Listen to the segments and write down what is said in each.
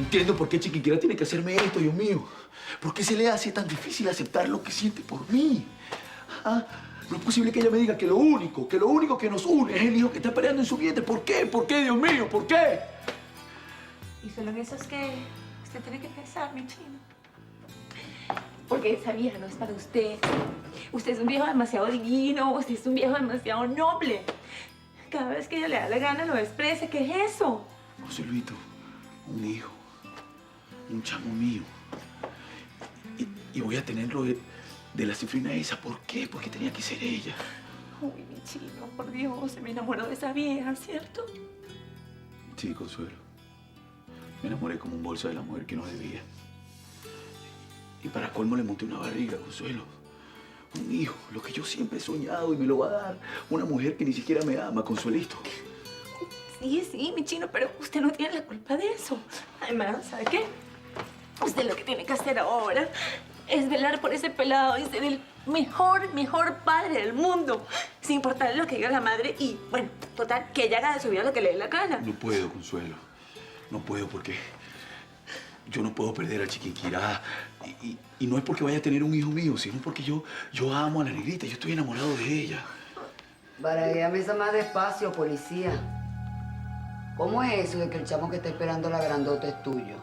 entiendo por qué Chiquinquirá tiene que hacerme esto, Dios mío. ¿Por qué se le hace tan difícil aceptar lo que siente por mí? ¿Ah? No es posible que ella me diga que lo único que nos une es el hijo que está peleando en su vientre. ¿Por qué? ¿Por qué, Dios mío? ¿Por qué? Y solo en eso es que usted tiene que pensar, mi chino. Porque esa vieja no es para usted. Usted es un viejo demasiado divino, usted es un viejo demasiado noble. Cada vez que ella le da la gana lo desprecia. ¿Qué es eso? José Luito, un hijo, un chamo mío. Y voy a tenerlo de la cifrina esa. ¿Por qué? Porque tenía que ser ella. Uy, mi chino, por Dios, se me enamoró de esa vieja, ¿cierto? Sí, Consuelo. Me enamoré como un bolso de la mujer que no debía. Y para colmo le monté una barriga, Consuelo. Un hijo, lo que yo siempre he soñado y me lo va a dar una mujer que ni siquiera me ama, Consuelito. Sí, mi chino, pero usted no tiene la culpa de eso. Además, ¿sabe qué? Usted lo que tiene que hacer ahora es velar por ese pelado y ser el mejor padre del mundo. Sin importar lo que diga la madre y, bueno, total, que ella haga de su vida lo que le dé la gana. No puedo, Consuelo. No puedo porque yo no puedo perder a Chiquinquirá. Y no es porque vaya a tener un hijo mío, sino porque yo amo a la negrita. Yo estoy enamorado de ella. Baraguéame esa más despacio, policía. ¿Cómo es eso de que el chamo que está esperando la grandota es tuyo?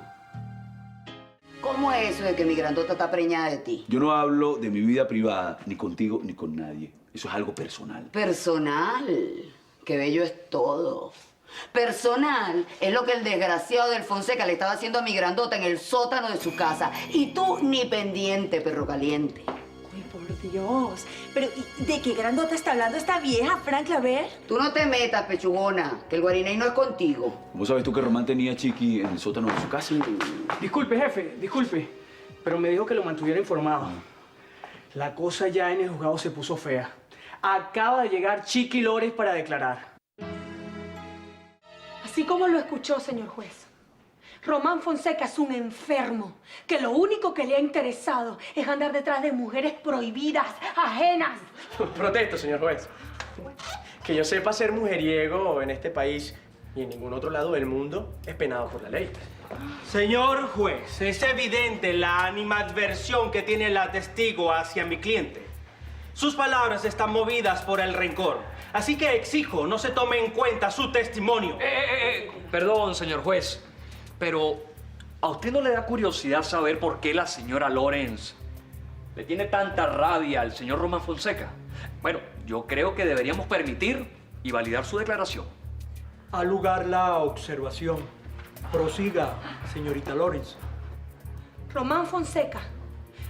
¿Cómo es eso de que mi grandota está preñada de ti? Yo no hablo de mi vida privada, ni contigo, ni con nadie. Eso es algo personal. Personal. Qué bello es todo. Personal es lo que el desgraciado del Fonseca le estaba haciendo a mi grandota en el sótano de su casa. Y tú ni pendiente, perro caliente. Uy, por Dios. Pero, ¿y de qué grandota está hablando esta vieja, Frank? A ver. Tú no te metas, pechugona, que el guariney no es contigo. ¿Cómo sabes tú que Román tenía a Chiqui en el sótano de su casa? Disculpe, jefe, disculpe. Pero me dijo que lo mantuviera informado. La cosa ya en el juzgado se puso fea. Acaba de llegar Chiqui Lores para declarar. Así como lo escuchó, señor juez, Román Fonseca es un enfermo que lo único que le ha interesado es andar detrás de mujeres prohibidas, ajenas. Protesto, señor juez. Que yo sepa, ser mujeriego en este país y en ningún otro lado del mundo es penado por la ley. Señor juez, es evidente la animadversión que tiene la testigo hacia mi cliente. Sus palabras están movidas por el rencor. Así que exijo no se tome en cuenta su testimonio. Perdón, señor juez, pero ¿a usted no le da curiosidad saber por qué la señora Lawrence le tiene tanta rabia al señor Román Fonseca? Bueno, yo creo que deberíamos permitir y validar su declaración. Ha lugar la observación. Prosiga, señorita Lawrence. Román Fonseca,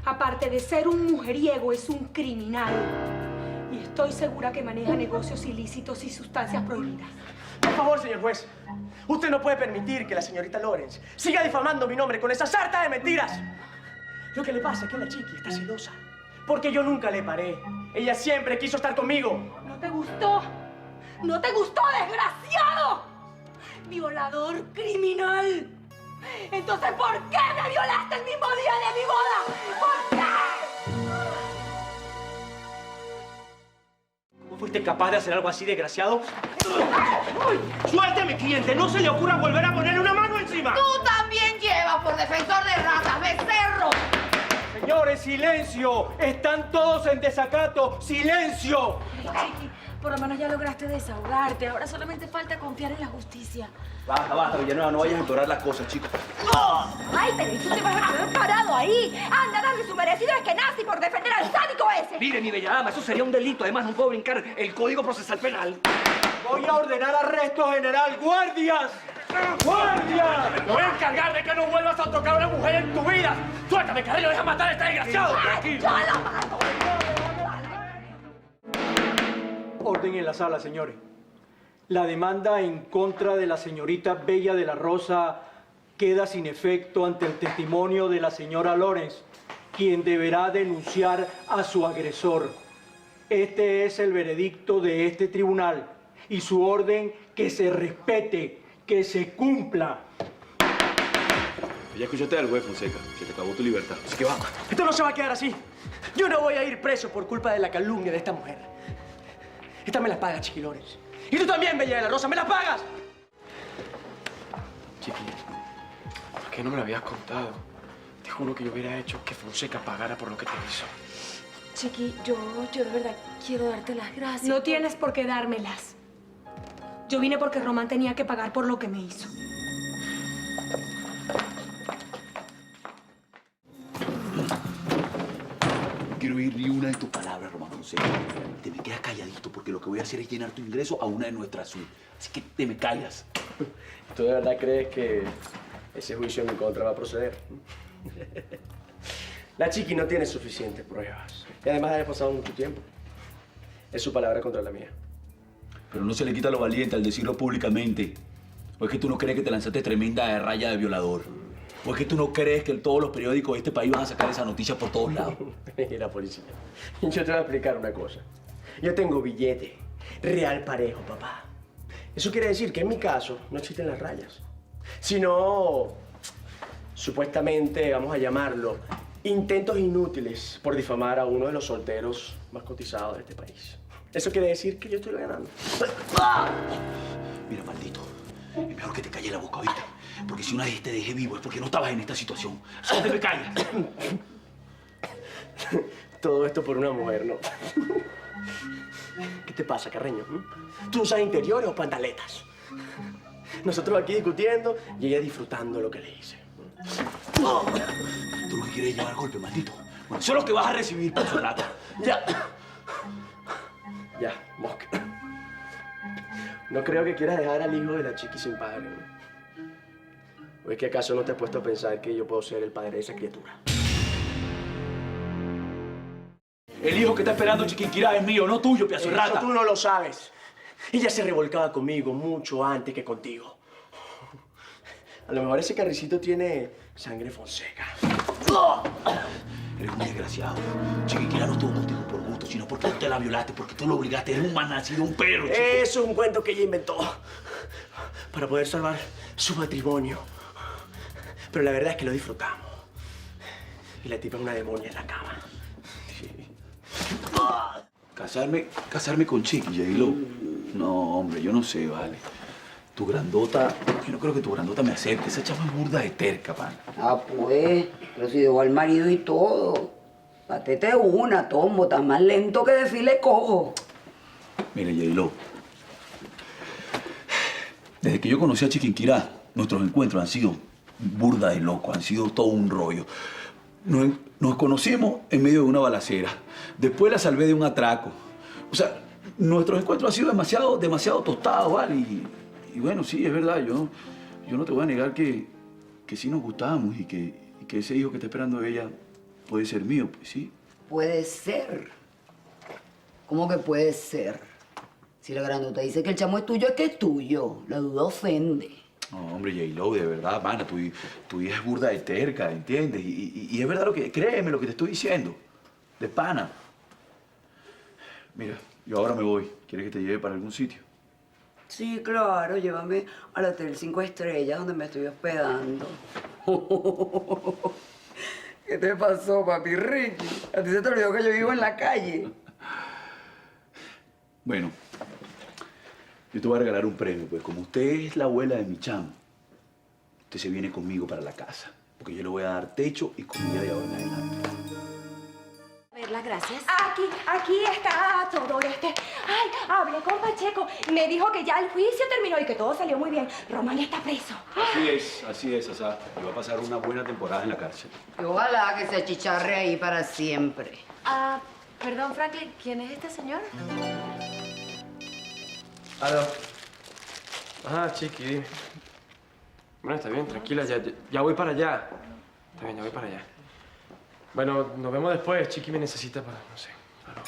aparte de ser un mujeriego, es un criminal. Y estoy segura que maneja negocios ilícitos y sustancias prohibidas. Por favor, señor juez, usted no puede permitir que la señorita Lawrence siga difamando mi nombre con esa sarta de mentiras. Lo que le pasa es que la Chiqui está celosa, porque yo nunca le paré. Ella siempre quiso estar conmigo. ¿No te gustó? ¿No te gustó, desgraciado? Violador criminal. Entonces, ¿por qué me violaste el mismo día de mi boda? ¿Por qué? ¿Cómo fuiste capaz de hacer algo así, desgraciado? ¡Suelte a mi cliente! ¡No se le ocurra volver a ponerle una mano encima! Tú también llevas por defensor de ratas, becerro. Señores, silencio. Están todos en desacato. ¡Silencio! Ay, Chiqui, por lo menos ya lograste desahogarte. Ahora solamente falta confiar en la justicia. Basta, Villanueva, no vayas a empeorar las cosas, chicos. ¡Ay, pero ¿y tú te vas a quedar parado ahí? ¡Anda a darle su merecido a Eskenazi por defender al sádico ese! Mire, mi bella dama, eso sería un delito. Además, no puedo brincar el Código Procesal Penal. Voy a ordenar arresto general. ¡Guardias! ¡Guardias! Me voy a encargar de que no vuelvas a tocar a una mujer en tu vida. Suéltame, Carrillo, deja matar a este desgraciado. Tranquilo. ¡Yo lo mato! Orden en la sala, señores. La demanda en contra de la señorita Bella de la Rosa queda sin efecto ante el testimonio de la señora Lawrence, quien deberá denunciar a su agresor. Este es el veredicto de este tribunal y su orden que se respete, que se cumpla. Ya escuchaste al juez, Fonseca. Se te acabó tu libertad. Así que vamos. Esto no se va a quedar así. Yo no voy a ir preso por culpa de la calumnia de esta mujer. Esta me la paga, Chiqui Lawrence. Y tú también, Bella de la Rosa, ¿me la pagas? Chiqui, ¿por qué no me lo habías contado? Te juro que yo hubiera hecho que Fonseca pagara por lo que te hizo. Chiqui, yo de verdad quiero darte las gracias. No tienes por qué dármelas. Yo vine porque Román tenía que pagar por lo que me hizo. No quiero oír ni una de tus palabras, Román Fonseca. Te me quedas calladito porque lo que voy a hacer es llenar tu ingreso a una de nuestras suites. Así que te me callas. ¿Tú de verdad crees que ese juicio en mi contra va a proceder? La Chiqui no tiene suficientes pruebas. Y además ha pasado mucho tiempo. Es su palabra contra la mía. Pero no se le quita lo valiente al decirlo públicamente. ¿O es que tú no crees que te lanzaste tremenda raya de violador? ¿O es que tú no crees que todos los periódicos de este país van a sacar esa noticia por todos lados? Mira, policía, yo te voy a explicar una cosa. Yo tengo billete, real parejo, papá. Eso quiere decir que en mi caso no existen las rayas, sino, supuestamente, vamos a llamarlo, intentos inútiles por difamar a uno de los solteros más cotizados de este país. Eso quiere decir que yo estoy ganando. Mira, maldito, es mejor que te calles la boca, ¿oíste? Porque si una vez te dejé vivo es porque no estabas en esta situación. ¡Solo te me callas! Todo esto por una mujer, ¿no? ¿Qué te pasa, Carreño? ¿Tú usas interiores o pantaletas? Nosotros aquí discutiendo y ella disfrutando lo que le hice. Tú lo que quieres es llevar golpe, maldito. Bueno, eso es lo que vas a recibir, por su rata. Ya. Ya, mosca. No creo que quieras dejar al hijo de la Chiqui sin padre, ¿no? ¿O es que acaso no te has puesto a pensar que yo puedo ser el padre de esa criatura? El hijo que está esperando Chiquinquirá es mío, no tuyo, pedazo de Eso rata. tú no lo sabes. Ella se revolcaba conmigo mucho antes que contigo. A lo mejor ese carricito tiene sangre Fonseca. Eres un desgraciado. Chiquinquirá no estuvo contigo por gusto, sino porque tú te la violaste, porque tú lo obligaste. Eres un malnacido, un perro, chico. Eso es un cuento que ella inventó para poder salvar su matrimonio. Pero la verdad es que lo disfrutamos. Y la tipa es una demonia en la cama. Casarme con Chiqui, J-Lo. No, hombre, yo no sé, vale. Tu grandota, yo no creo que tu grandota me acepte. Esa chava es burda de terca, pan. Ah, pues, pero si dejó al marido y todo. Batete una, Tombo, tan más lento que desfile cojo. Mire, J-Lo. Desde que yo conocí a Chiquinquirá, nuestros encuentros han sido burda de loco, han sido todo un rollo. Nos conocimos en medio de una balacera. Después la salvé de un atraco. O sea, nuestros encuentros han sido demasiado tostados, ¿vale? Y bueno, sí, es verdad. Yo no te voy a negar que sí nos gustamos y que ese hijo que está esperando ella puede ser mío, pues sí. Puede ser. ¿Cómo que puede ser? Si la grandota dice que el chamo es tuyo, es que es tuyo. La duda ofende. No, hombre, J-Lo, de verdad, mana, tu hija es burda de terca, ¿entiendes? Y es verdad créeme lo que te estoy diciendo. De pana. Mira, yo ahora me voy. ¿Quieres que te lleve para algún sitio? Sí, claro, llévame al Hotel 5 Estrellas donde me estoy hospedando. ¿Qué te pasó, papi Ricky? ¿A ti se te olvidó que yo vivo en la calle? Bueno, yo te voy a regalar un premio, pues como usted es la abuela de mi chamo, usted se viene conmigo para la casa, porque yo le voy a dar techo y comida de ahora en adelante. A ver, las gracias. Aquí está todo Ay, hablé con Pacheco. Me dijo que ya el juicio terminó y que todo salió muy bien. Román está preso. Así es, o sea, y va a pasar una buena temporada en la cárcel. Y ojalá que se achicharre ahí para siempre. Ah, perdón, Franklin, ¿quién es este señor? Aló. Ajá, Chiqui, dime. Bueno, está bien, tranquila, ya voy para allá. Está bien, ya voy para allá. Bueno, nos vemos después. Chiqui me necesita para, no sé, claro.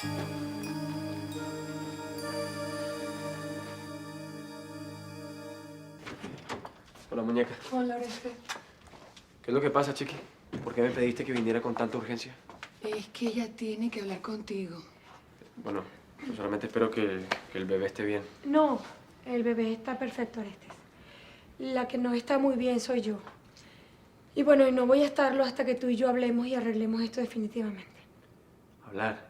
Hola, muñeca. Hola, Orestes. ¿Qué es lo que pasa, Chiqui? ¿Por qué me pediste que viniera con tanta urgencia? Es que ella tiene que hablar contigo. Bueno, yo solamente espero que el bebé esté bien. No, el bebé está perfecto, Orestes. La que no está muy bien soy yo. Y bueno, y no voy a estarlo hasta que tú y yo hablemos y arreglemos esto definitivamente. ¿Hablar?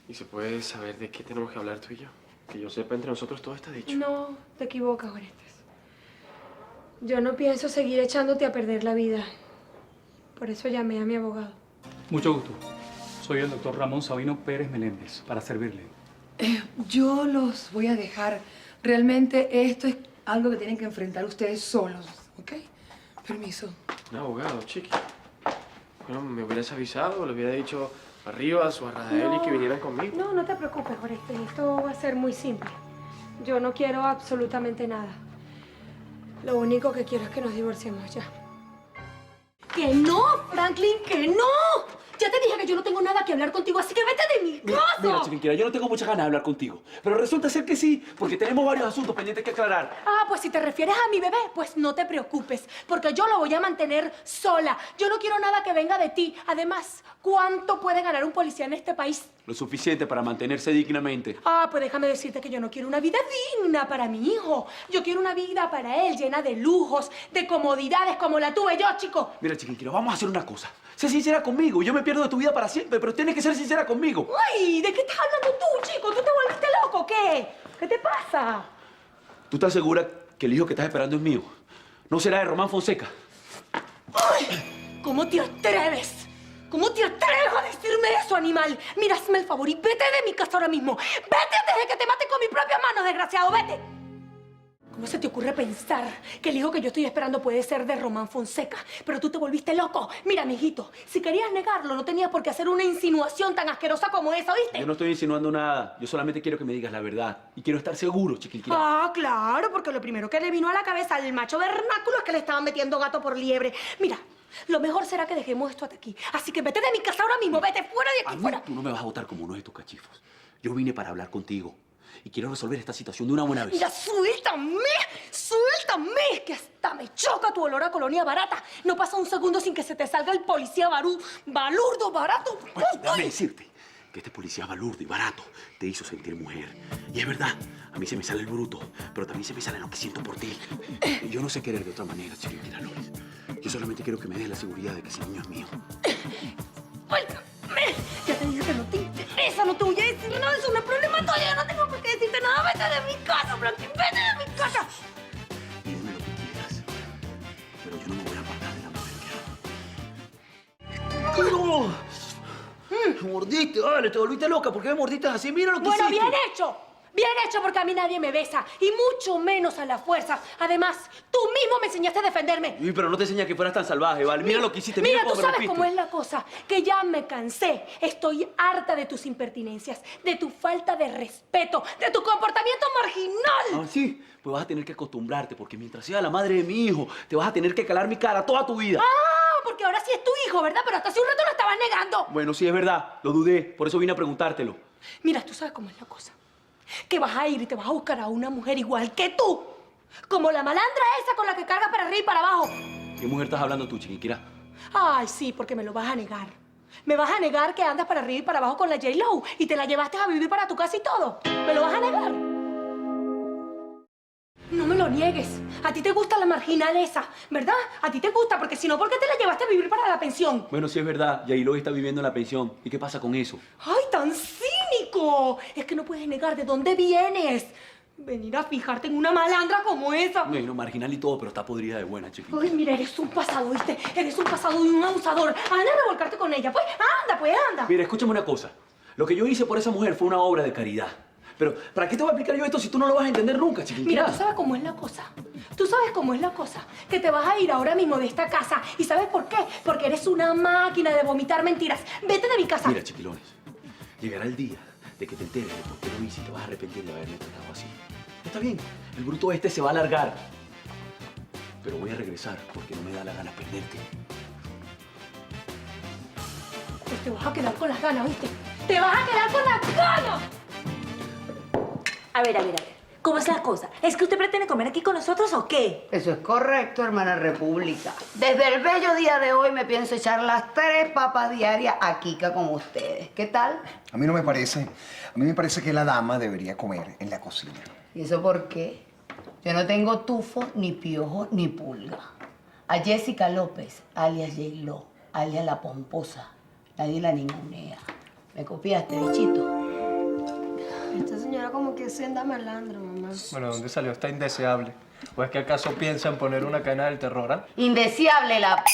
¿Y se puede saber de qué tenemos que hablar tú y yo? Que yo sepa, entre nosotros todo está dicho. No te equivocas, Orestes. Yo no pienso seguir echándote a perder la vida. Por eso llamé a mi abogado. Mucho gusto. Soy el doctor Ramón Sabino Pérez Meléndez, para servirle. Yo los voy a dejar. Realmente esto es algo que tienen que enfrentar ustedes solos, ¿ok? Permiso. Un abogado, chiqui. Bueno, me hubieras avisado, le hubiera dicho a Rivas o a Radaeli que vinieran conmigo. No, no te preocupes, Oreste. Esto va a ser muy simple. Yo no quiero absolutamente nada. Lo único que quiero es que nos divorciemos ya. ¡Que no, Franklin, que no! Ya te dije que yo no tengo nada que hablar contigo, así que vete de mi casa. Mira, chiquinquira, yo no tengo muchas ganas de hablar contigo. Pero resulta ser que sí, porque tenemos varios asuntos pendientes que aclarar. Ah, pues si te refieres a mi bebé, pues no te preocupes, porque yo lo voy a mantener sola. Yo no quiero nada que venga de ti. Además, ¿cuánto puede ganar un policía en este país? Lo suficiente para mantenerse dignamente. Ah, pues déjame decirte que yo no quiero una vida digna para mi hijo. Yo quiero una vida para él llena de lujos, de comodidades como la tuve yo, chico. Mira, chiquinquira, vamos a hacer una cosa. Sé sincera conmigo. Yo me pierdo de tu vida para siempre, pero tienes que ser sincera conmigo. Ay, ¿de qué estás hablando tú, chico? ¿Tú te volviste loco o qué? ¿Qué te pasa? ¿Tú estás segura que el hijo que estás esperando es mío? ¿No será de Román Fonseca? ¡Ay! ¿Cómo te atreves? ¿Cómo te atreves a decirme eso, animal? Mira, hazme el favor y vete de mi casa ahora mismo. Vete antes de que te mate con mi propia mano, desgraciado. Vete. ¿Cómo se te ocurre pensar que el hijo que yo estoy esperando puede ser de Román Fonseca? Pero tú te volviste loco. Mira, mijito, si querías negarlo, no tenías por qué hacer una insinuación tan asquerosa como esa, ¿oíste? Yo no estoy insinuando nada. Yo solamente quiero que me digas la verdad. Y quiero estar seguro, chiquinquira. Ah, claro, porque lo primero que le vino a la cabeza al macho vernáculo es que le estaban metiendo gato por liebre. Mira, lo mejor será que dejemos esto hasta aquí. Así que vete de mi casa ahora mismo, vete fuera de A aquí, mí fuera. tú no me vas a botar como uno de estos cachifos. Yo vine para hablar contigo. Y quiero resolver esta situación de una buena vez. Mira, suéltame, suéltame, que hasta me choca tu olor a colonia barata. No pasa un segundo sin que se te salga el policía balurdo, barato. Bueno, déjame decirte que este policía balurdo y barato te hizo sentir mujer. Y es verdad, a mí se me sale el bruto, pero también se me sale lo que siento por ti. Yo no sé querer de otra manera, chiquitita Loris. Yo solamente quiero que me des la seguridad de que ese niño es mío. Suéltame. Ya te dije que no te interesa, no te voy a decir nada, eso no es problema tuyo, yo no tengo por qué decirte nada. Vete de mi casa, Franklin, vete de mi casa. Dime lo que quieras, pero yo no me voy a apartar de la mujer que amo. ¡Me mordiste! ¡Vale! Te volviste loca. ¿Por qué me mordiste así? Mira lo que Bueno, hiciste. bien hecho. Bien hecho, porque a mí nadie me besa, y mucho menos a la fuerza. Además, tú mismo me enseñaste a defenderme. Uy, pero no te enseña que fueras tan salvaje, ¿vale? Mira lo que hiciste. Mira, cómo tú me sabes rompiste. cómo es la cosa, que ya me cansé. Estoy harta de tus impertinencias, de tu falta de respeto, de tu comportamiento marginal. Ah, sí. Pues vas a tener que acostumbrarte, porque mientras sea la madre de mi hijo, te vas a tener que calar mi cara toda tu vida. Ah, porque ahora sí es tu hijo, ¿verdad? Pero hasta hace un rato lo estabas negando. Bueno, sí, es verdad. Lo dudé. Por eso vine a preguntártelo. Mira, tú sabes cómo es la cosa. Que vas a ir y te vas a buscar a una mujer igual que tú. Como la malandra esa con la que cargas para arriba y para abajo. ¿Qué mujer estás hablando tú, chiquinquira? Ay, sí, porque me lo vas a negar. Me vas a negar que andas para arriba y para abajo con la J-Lo y te la llevaste a vivir para tu casa y todo. ¿Me lo vas a negar? No me lo niegues. A ti te gusta la marginal esa, ¿verdad? A ti te gusta, porque si no, ¿por qué te la llevaste a vivir para la pensión? Bueno, sí es verdad. Yailo está viviendo en la pensión. ¿Y qué pasa con eso? ¡Ay, tan cínico! Es que no puedes negar de dónde vienes. Venir a fijarte en una malandra como esa. Bueno, marginal y todo, pero está podrida de buena, chiquita. Ay, mira, eres un pasado, ¿viste? Eres un pasado y un abusador. Anda a revolcarte con ella. Pues, anda. Mira, escúchame una cosa. Lo que yo hice por esa mujer fue una obra de caridad. Pero, ¿para qué te voy a explicar yo esto si tú no lo vas a entender nunca, chiquinquira? Mira, tú sabes cómo es la cosa. Tú sabes cómo es la cosa. Que te vas a ir ahora mismo de esta casa. ¿Y sabes por qué? Porque eres una máquina de vomitar mentiras. Vete de mi casa. Mira, chiquilones, llegará el día de que te enteres de por qué lo hice y te vas a arrepentir de haberme tratado así. Está bien, el bruto este se va a alargar. Pero voy a regresar porque no me da la gana perderte. Pues te vas a quedar con las ganas, ¿viste? ¡Te vas a quedar con las ganas! A ver. ¿Cómo es la cosa? ¿Es que usted pretende comer aquí con nosotros o qué? Eso es correcto, hermana República. Desde el bello día de hoy me pienso echar las 3 papas diarias a Kika con ustedes. ¿Qué tal? A mí no me parece. A mí me parece que la dama debería comer en la cocina. ¿Y eso por qué? Yo no tengo tufo, ni piojo, ni pulga. A Jessica López, alias J-Lo, alias La Pomposa, nadie la ningunea. ¿Me copiaste, bichito? Esta señora suena como que es senda malandro, mamá. Bueno, ¿dónde salió esta indeseable? ¿O es que acaso piensan poner una cadena del terror, ah? Indeseable la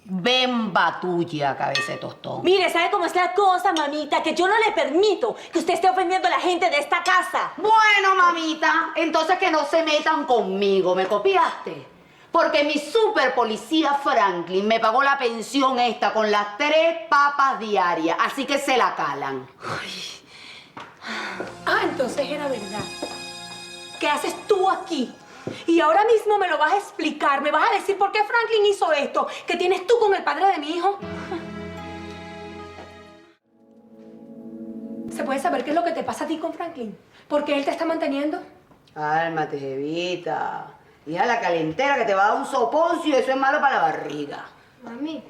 bemba tuya, cabeza de tostón. Mire, ¿sabe cómo es la cosa, mamita? Que yo no le permito que usted esté ofendiendo a la gente de esta casa. Bueno, mamita, entonces que no se metan conmigo, ¿me copiaste? Porque mi super policía Franklin me pagó la pensión esta con las 3 papas diarias, así que se la calan. Ah, entonces era verdad. ¿Qué haces tú aquí? Y ahora mismo me lo vas a explicar, me vas a decir por qué Franklin hizo esto, que tienes tú con el padre de mi hijo. ¿Se puede saber qué es lo que te pasa a ti con Franklin? ¿Por qué él te está manteniendo? Cálmate, jevita. Hija, la calentera que te va a dar un soponcio, eso es malo para la barriga. Mami,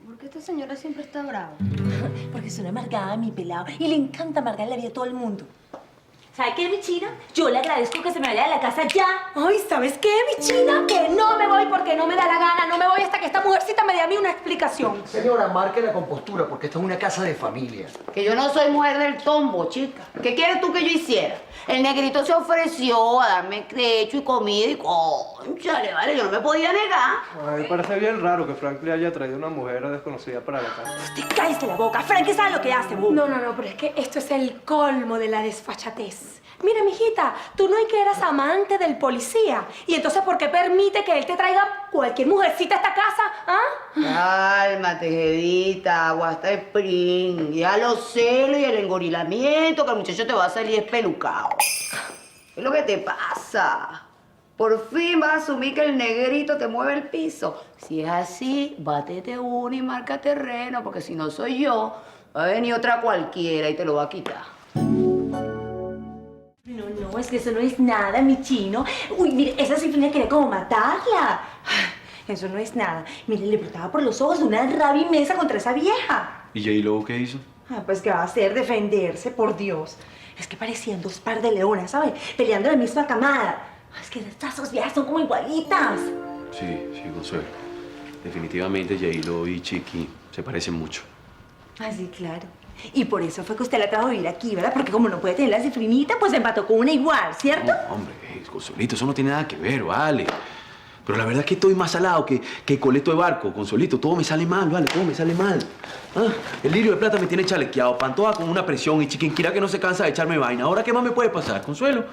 ¿por qué esta señora siempre está brava? Porque es una amargada, mi pelado. Y le encanta amargar la vida a todo el mundo. ¿Sabe qué, mi china? Yo le agradezco que se me vaya de la casa ya. Ay, ¿sabes qué, mi china? Que no me voy porque no me da la gana. No me voy hasta que esta mujercita me dé a mí una explicación. Señora, marque la compostura porque esta es una casa de familia. Que yo no soy mujer del tombo, chica. ¿Qué quieres tú que yo hiciera? El negrito se ofreció a darme techo y comida y cónchale, vale, yo no me podía negar. A mí me parece bien raro que Franklin haya traído una mujer desconocida para la casa. Usted cállese la boca. Frank, ¿qué sabe lo que hace, bu? No, pero es que esto es el colmo de la desfachatez. Mira, mijita, tú no es que eras amante del policía. Y entonces, ¿por qué permite que él te traiga cualquier mujercita a esta casa? ¿Ah? Cálmate, jevita, aguanta spring. Ya los celos y el engorilamiento, que el muchacho te va a salir espelucado. ¿Qué es lo que te pasa? Por fin vas a asumir que el negrito te mueve el piso. Si es así, bátete uno y marca terreno, porque si no soy yo, va a venir otra cualquiera y te lo va a quitar. No, es que eso no es nada, mi chino. Uy, mire, esa cifrina quería como matarla. Eso no es nada. Mire, le brotaba por los ojos una rabia inmensa contra esa vieja. ¿Y J-Lo qué hizo? Pues ¿qué va a hacer? Defenderse, por Dios. Es que parecían 2 par de leonas, ¿sabes? Peleando en la misma camada. Es que estas 2 viejas son como igualitas. Sí, Consuelo. Definitivamente J-Lo y Chiqui se parecen mucho. Ah, sí, claro. Y por eso fue que usted la trajo a vivir aquí, ¿verdad? Porque como no puede tener la cifrinita, pues se empató con una igual, ¿cierto? No, hombre, Consuelito, eso no tiene nada que ver, vale. Pero la verdad es que estoy más salado que coleto de barco, Consuelito. Todo me sale mal, vale, todo me sale mal. Ah, el lirio de plata me tiene chalequeado, pantoja con una presión y Chiquinquira que no se cansa de echarme vaina. ¿Ahora qué más me puede pasar, Consuelo?